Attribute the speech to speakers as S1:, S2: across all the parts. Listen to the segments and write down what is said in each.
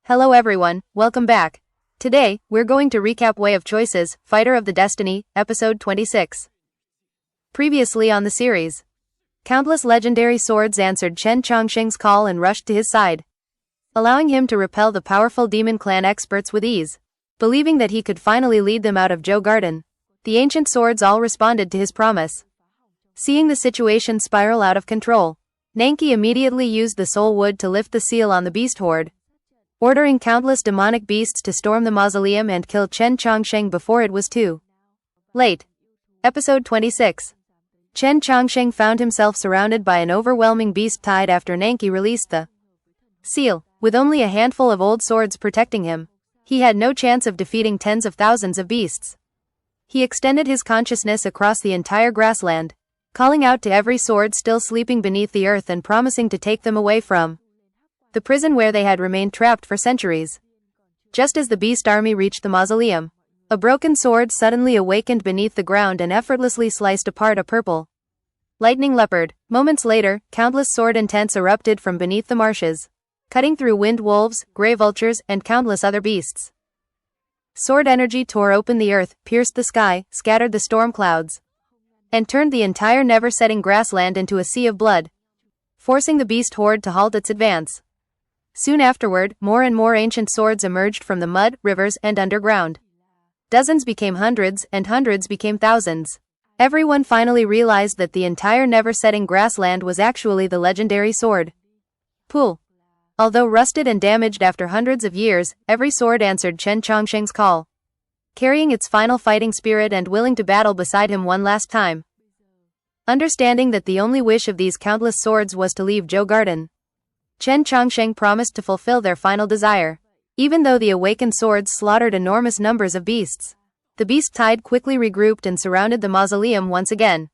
S1: Hello everyone, welcome back. Today, we're going to recap Way of Choices, Fighter of the Destiny, Episode 26. Previously on the series, countless legendary swords answered Chen Chongqing's call and rushed to his side, allowing him to repel the powerful demon clan experts with ease. Believing that he could finally lead them out of Zhou Garden, the ancient swords all responded to his promise. Seeing the situation spiral out of control, Nanki immediately used the soul wood to lift the seal on the beast horde, ordering countless demonic beasts to storm the mausoleum and kill Chen Chongqing before it was too late. Episode 26. Chen Chongqing found himself surrounded by an overwhelming beast tide after Nanki released the seal. With only a handful of old swords protecting him, he had no chance of defeating tens of thousands of beasts. He extended his consciousness across the entire grassland, calling out to every sword still sleeping beneath the earth and promising to take them away from the prison where they had remained trapped for centuries. Just as the beast army reached the mausoleum, a broken sword suddenly awakened beneath the ground and effortlessly sliced apart a purple lightning leopard. Moments later, countless sword intents erupted from beneath the marshes, cutting through wind wolves, grey vultures, and countless other beasts. Sword energy tore open the earth, pierced the sky, scattered the storm clouds, and turned the entire never-setting grassland into a sea of blood, forcing the beast horde to halt its advance. Soon afterward, more and more ancient swords emerged from the mud, rivers, and underground. Dozens became hundreds, and hundreds became thousands. Everyone finally realized that the entire never-setting grassland was actually the legendary sword pool. Although rusted and damaged after hundreds of years, every sword answered Chen Chongqing's call, carrying its final fighting spirit and willing to battle beside him one last time. Understanding that the only wish of these countless swords was to leave Zhou Garden, Chen Chongqing promised to fulfill their final desire. Even though the awakened swords slaughtered enormous numbers of beasts, the beast tide quickly regrouped and surrounded the mausoleum once again.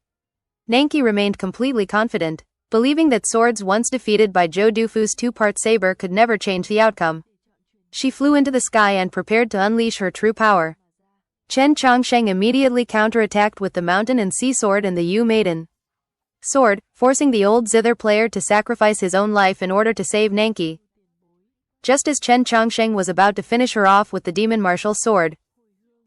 S1: Nanki remained completely confident, believing that swords once defeated by Zhou Dufu's two-part saber could never change the outcome. She flew into the sky and prepared to unleash her true power. Chen Chongqing immediately counterattacked with the mountain and sea sword and the Yu Maiden sword, forcing the old zither player to sacrifice his own life in order to save Nanki. Just as Chen Chongqing was about to finish her off with the demon martial sword,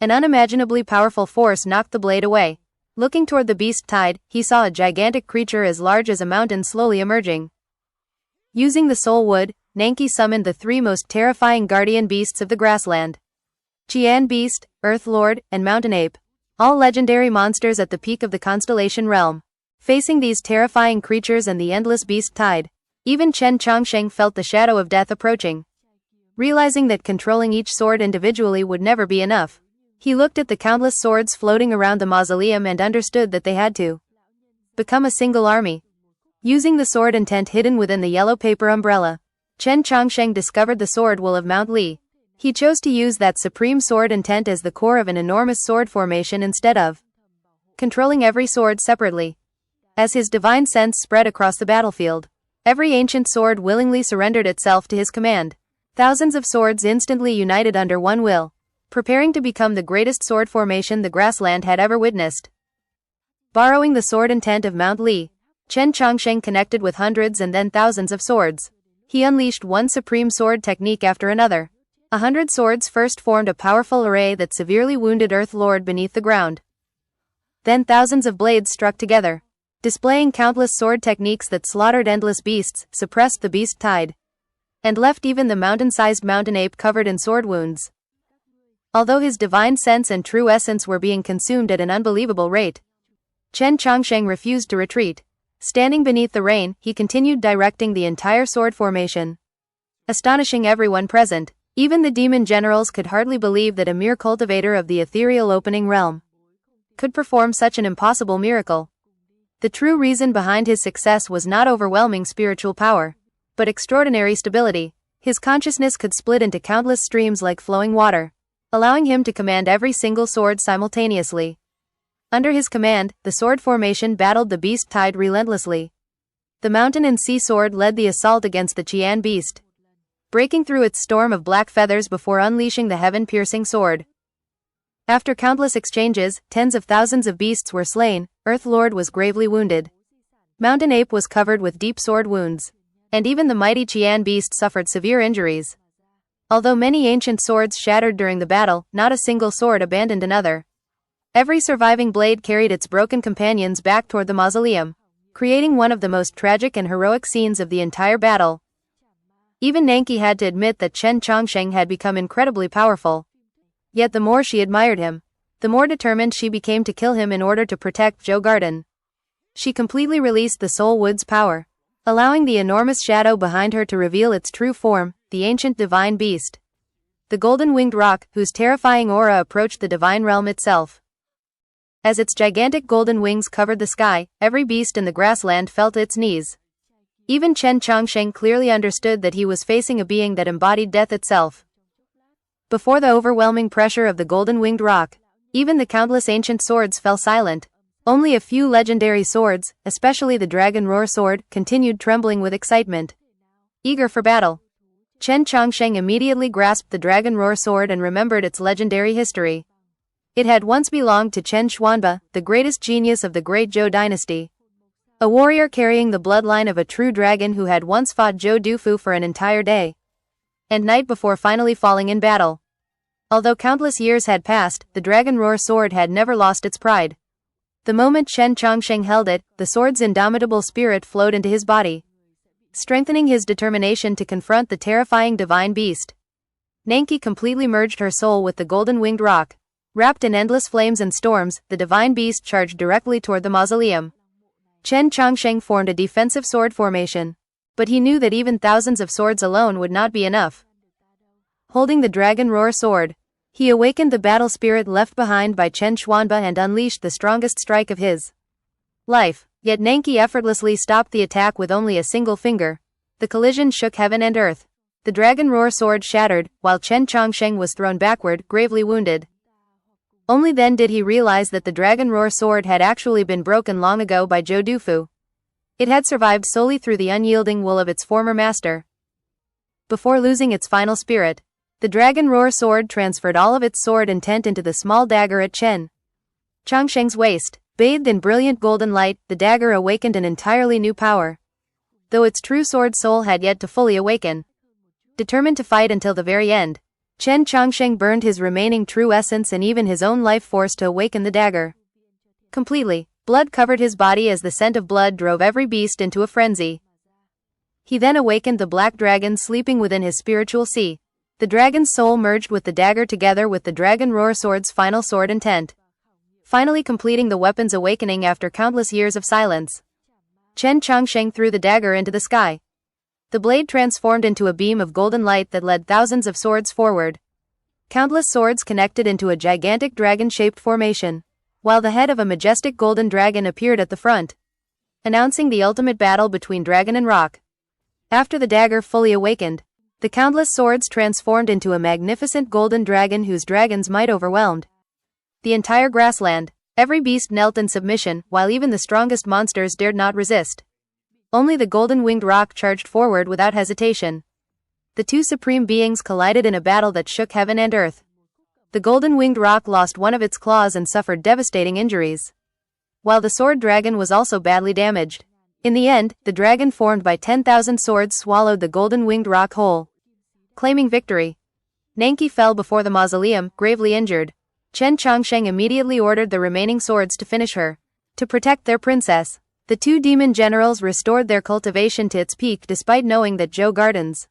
S1: an unimaginably powerful force knocked the blade away. Looking toward the beast tide, he saw a gigantic creature as large as a mountain slowly emerging. Using the soul wood, Nanki summoned the three most terrifying guardian beasts of the grassland: Qian Beast, Earth Lord, and Mountain Ape, all legendary monsters at the peak of the constellation realm. Facing these terrifying creatures and the endless beast tide, even Chen Chongqing felt the shadow of death approaching. Realizing that controlling each sword individually would never be enough, he looked at the countless swords floating around the mausoleum and understood that they had to become a single army. Using the sword intent hidden within the yellow paper umbrella, Chen Chongqing discovered the sword will of Mount Li. He chose to use that supreme sword intent as the core of an enormous sword formation instead of controlling every sword separately. As his divine sense spread across the battlefield, every ancient sword willingly surrendered itself to his command. Thousands of swords instantly united under one will, preparing to become the greatest sword formation the grassland had ever witnessed. Borrowing the sword intent of Mount Li, Chen Chongqing connected with hundreds and then thousands of swords. He unleashed one supreme sword technique after another. 100 swords first formed a powerful array that severely wounded Earth Lord beneath the ground. Then thousands of blades struck together, displaying countless sword techniques that slaughtered endless beasts, suppressed the beast tide, and left even the mountain-sized mountain ape covered in sword wounds. Although his divine sense and true essence were being consumed at an unbelievable rate, Chen Chongqing refused to retreat. Standing beneath the rain, he continued directing the entire sword formation, astonishing everyone present. Even the demon generals could hardly believe that a mere cultivator of the ethereal opening realm could perform such an impossible miracle. The true reason behind his success was not overwhelming spiritual power, but extraordinary stability. His consciousness could split into countless streams like flowing water, allowing him to command every single sword simultaneously. Under his command, the sword formation battled the beast tide relentlessly. The mountain and sea sword led the assault against the Qian beast, breaking through its storm of black feathers before unleashing the heaven-piercing sword. After countless exchanges, tens of thousands of beasts were slain. Earth Lord was gravely wounded. Mountain Ape was covered with deep sword wounds, and even the mighty Qian beast suffered severe injuries. Although many ancient swords shattered during the battle, not a single sword abandoned another. Every surviving blade carried its broken companions back toward the mausoleum, creating one of the most tragic and heroic scenes of the entire battle. Even Nanki had to admit that Chen Chongsheng had become incredibly powerful. Yet the more she admired him, the more determined she became to kill him in order to protect Zhou Garden. She completely released the Soul Wood's power, allowing the enormous shadow behind her to reveal its true form, the ancient divine beast. The golden-winged rock, whose terrifying aura approached the divine realm itself. As its gigantic golden wings covered the sky, every beast in the grassland felt its knees. Even Chen Chongsheng clearly understood that he was facing a being that embodied death itself. Before the overwhelming pressure of the golden-winged rock, even the countless ancient swords fell silent. Only a few legendary swords, especially the Dragon Roar sword, continued trembling with excitement. Eager for battle, Chen Chongsheng immediately grasped the Dragon Roar sword and remembered its legendary history. It had once belonged to Chen Xuanba, the greatest genius of the Great Zhou dynasty. A warrior carrying the bloodline of a true dragon who had once fought Zhou Dufu for an entire day and night before finally falling in battle. Although countless years had passed, the Dragon Roar sword had never lost its pride. The moment Chen Chongsheng held it, the sword's indomitable spirit flowed into his body, strengthening his determination to confront the terrifying divine beast. Nanki completely merged her soul with the golden-winged rock. Wrapped in endless flames and storms, the divine beast charged directly toward the mausoleum. Chen Chongsheng formed a defensive sword formation. But he knew that even thousands of swords alone would not be enough. Holding the Dragon Roar sword, he awakened the battle spirit left behind by Chen Xuanba and unleashed the strongest strike of his life. Yet Nanki effortlessly stopped the attack with only a single finger. The collision shook heaven and earth. The Dragon Roar sword shattered, while Chen Chongsheng was thrown backward, gravely wounded. Only then did he realize that the Dragon Roar sword had actually been broken long ago by Zhou Dufu. It had survived solely through the unyielding will of its former master. Before losing its final spirit, the Dragon Roar sword transferred all of its sword intent into the small dagger at Chen Chongsheng's waist. Bathed in brilliant golden light, the dagger awakened an entirely new power. Though its true sword soul had yet to fully awaken. Determined to fight until the very end, Chen Chongsheng burned his remaining true essence and even his own life force to awaken the dagger. Completely, blood covered his body as the scent of blood drove every beast into a frenzy. He then awakened the black dragon sleeping within his spiritual sea. The dragon's soul merged with the dagger together with the Dragon Roar sword's final sword intent, finally completing the weapon's awakening after countless years of silence. Chen Chongsheng threw the dagger into the sky. The blade transformed into a beam of golden light that led thousands of swords forward. Countless swords connected into a gigantic dragon-shaped formation, while the head of a majestic golden dragon appeared at the front, announcing the ultimate battle between dragon and rock. After the dagger fully awakened, the countless swords transformed into a magnificent golden dragon whose dragon's might overwhelmed the entire grassland. Every beast knelt in submission, while even the strongest monsters dared not resist. Only the golden-winged rock charged forward without hesitation. The two supreme beings collided in a battle that shook heaven and earth. The golden-winged rock lost one of its claws and suffered devastating injuries, while the sword dragon was also badly damaged. In the end, the dragon formed by 10,000 swords swallowed the golden-winged rock whole, claiming victory. Nanki fell before the mausoleum, gravely injured. Chen Chongsheng immediately ordered the remaining swords to finish her. To protect their princess, the two demon generals restored their cultivation to its peak despite knowing that Zhou Garden's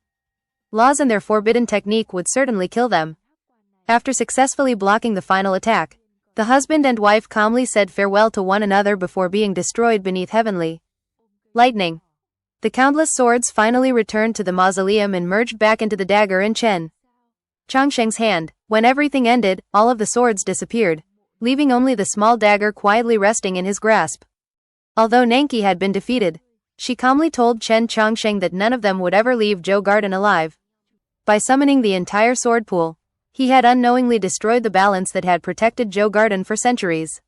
S1: laws and their forbidden technique would certainly kill them. After successfully blocking the final attack, the husband and wife calmly said farewell to one another before being destroyed beneath heavenly lightning. The countless swords finally returned to the mausoleum and merged back into the dagger in Chen Chongsheng's hand. When everything ended, all of the swords disappeared, leaving only the small dagger quietly resting in his grasp. Although Nanki had been defeated, she calmly told Chen Chongsheng that none of them would ever leave Zhou Garden alive. By summoning the entire sword pool, he had unknowingly destroyed the balance that had protected Zhou Garden for centuries.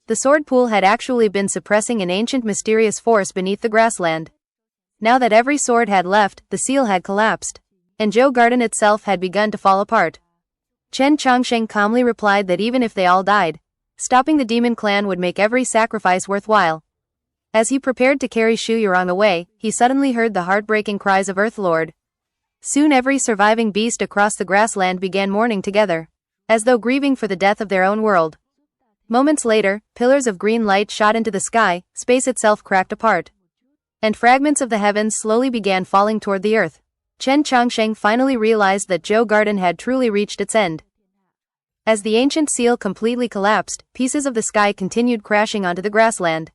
S1: The sword pool had actually been suppressing an ancient mysterious force beneath the grassland. Now that every sword had left, the seal had collapsed, and Zhou Garden itself had begun to fall apart. Chen Chongsheng calmly replied that even if they all died, stopping the demon clan would make every sacrifice worthwhile. As he prepared to carry Shu Yurong away, he suddenly heard the heartbreaking cries of Earthlord. Soon every surviving beast across the grassland began mourning together, as though grieving for the death of their own world. Moments later, pillars of green light shot into the sky, space itself cracked apart, and fragments of the heavens slowly began falling toward the earth. Chen Changsheng finally realized that Zhou Garden had truly reached its end. As the ancient seal completely collapsed, pieces of the sky continued crashing onto the grassland.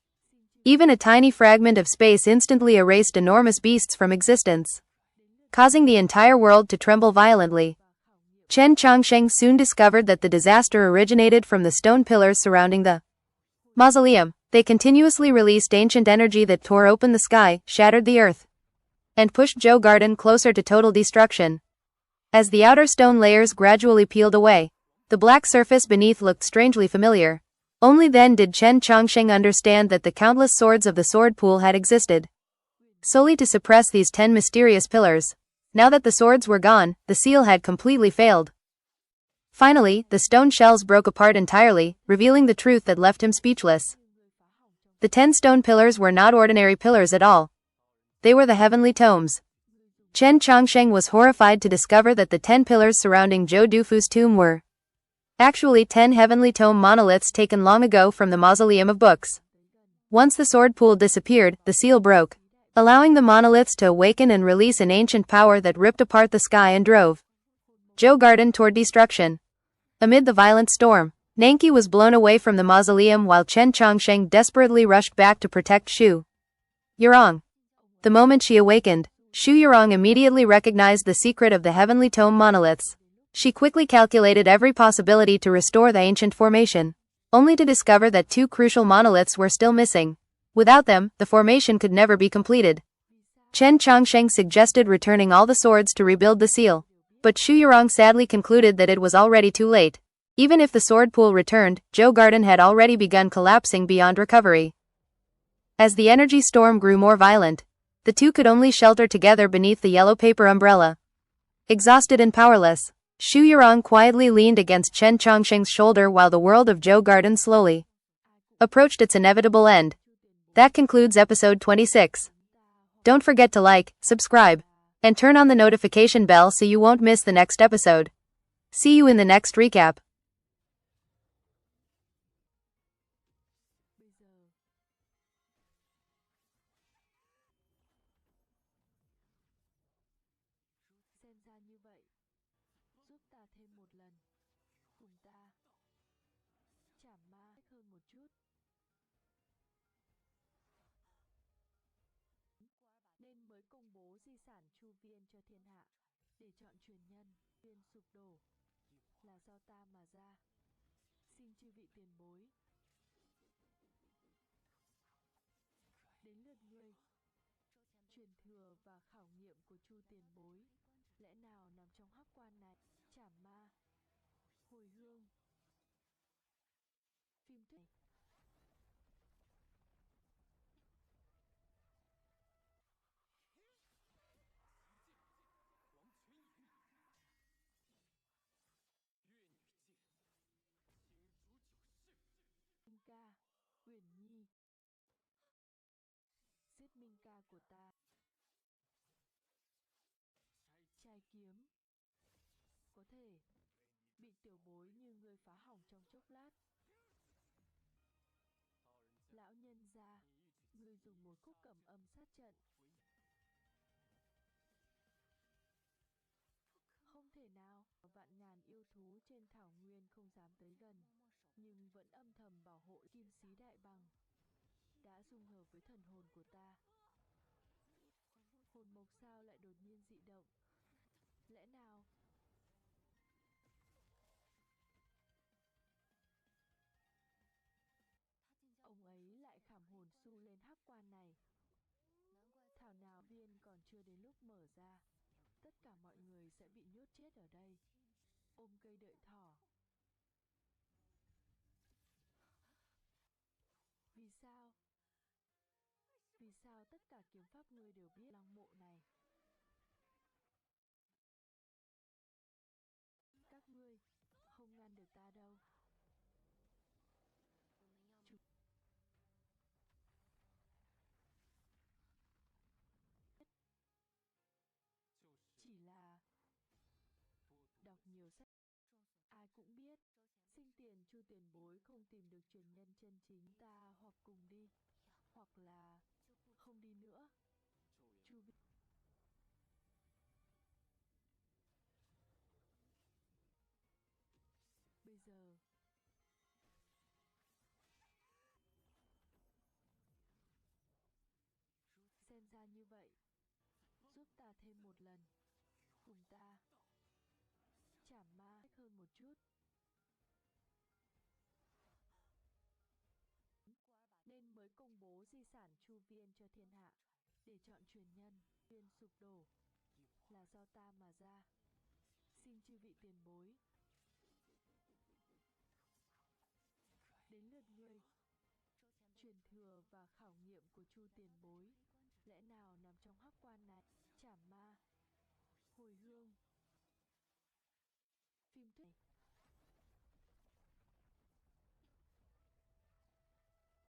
S1: Even a tiny fragment of space instantly erased enormous beasts from existence, causing the entire world to tremble violently. Chen Changsheng soon discovered that the disaster originated from the stone pillars surrounding the mausoleum. They continuously released ancient energy that tore open the sky, shattered the earth, and pushed Zhou Garden closer to total destruction. As the outer stone layers gradually peeled away, the black surface beneath looked strangely familiar. Only then did Chen Changsheng understand that the countless swords of the sword pool had existed solely to suppress these 10 mysterious pillars. Now that the swords were gone, the seal had completely failed. Finally, the stone shells broke apart entirely, revealing the truth that left him speechless. The 10 stone pillars were not ordinary pillars at all. They were the heavenly tomes. Chen Changsheng was horrified to discover that the 10 pillars surrounding Zhou Dufu's tomb were actually 10 heavenly tome monoliths taken long ago from the mausoleum of books. Once the sword pool disappeared, the seal broke, allowing the monoliths to awaken and release an ancient power that ripped apart the sky and drove Zhou Garden toward destruction. Amid the violent storm, Nanki was blown away from the mausoleum while Chen Changsheng desperately rushed back to protect Xu Yurong. The moment she awakened, Xu Yurong immediately recognized the secret of the heavenly tome monoliths. She quickly calculated every possibility to restore the ancient formation, only to discover that 2 crucial monoliths were still missing. Without them, the formation could never be completed. Chen Changsheng suggested returning all the swords to rebuild the seal, but Xu Yurong sadly concluded that it was already too late. Even if the sword pool returned, Zhou Garden had already begun collapsing beyond recovery. As the energy storm grew more violent, the two could only shelter together beneath the yellow paper umbrella. Exhausted and powerless, Xu Yurong quietly leaned against Chen Changsheng's shoulder while the world of Zhou Garden slowly approached its inevitable end. That concludes episode 26. Don't forget to like, subscribe, and turn on the notification bell so you won't miss the next episode. See you in the next recap.
S2: Nên mới công bố di sản Chu Viên cho thiên hạ, để chọn truyền nhân. Viên sụp đổ là do ta mà ra. Xin chư vị tiền bối. Đến lượt ngươi. Truyền thừa và khảo nghiệm của Chu tiền bối, lẽ nào nằm trong hắc quan này? Chảm ma, hồi hương. Phim thuyết. Minh ca, Uyển Nhi. Giết Minh ca của ta. Trai kiếm. Có thể bị tiểu bối như ngươi phá hỏng trong chốc lát. Lão nhân gia, ngươi dùng một khúc cẩm âm sát trận. Không thể nào, vạn ngàn yêu thú trên thảo nguyên không dám tới gần, nhưng vẫn âm thầm bảo hộ kim sĩ đại bằng. Đã dung hợp với thần hồn của ta. Hồn mộc sao lại đột nhiên dị động? Lẽ nào? Ông ấy lại khảm hồn su lên hắc quan này. Thảo nào viên còn chưa đến lúc mở ra. Tất cả mọi người sẽ bị nhốt chết ở đây. Ôm cây đợi thỏ. Vì sao? Vì sao tất cả kiếm pháp ngươi đều biết lăng mộ này? Các ngươi không ngăn được ta đâu. Chỉ là nhiều sách. Ai cũng biết, sinh tiền Chu tiền bối không tìm được truyền nhân chân chính, ta hoặc cùng đi, hoặc là không đi nữa. Chu Vi bây giờ xem ra như vậy, giúp ta thêm một lần, cùng ta chảm ma hơn một chút. Nên mới công bố di sản Chu Viên cho thiên hạ, để chọn truyền nhân. Viên sụp đổ là do ta mà ra. Xin chư vị tiền bối, đến lượt ngươi. Truyền thừa và khảo nghiệm của Chu tiền bối lẽ nào nằm trong hắc quan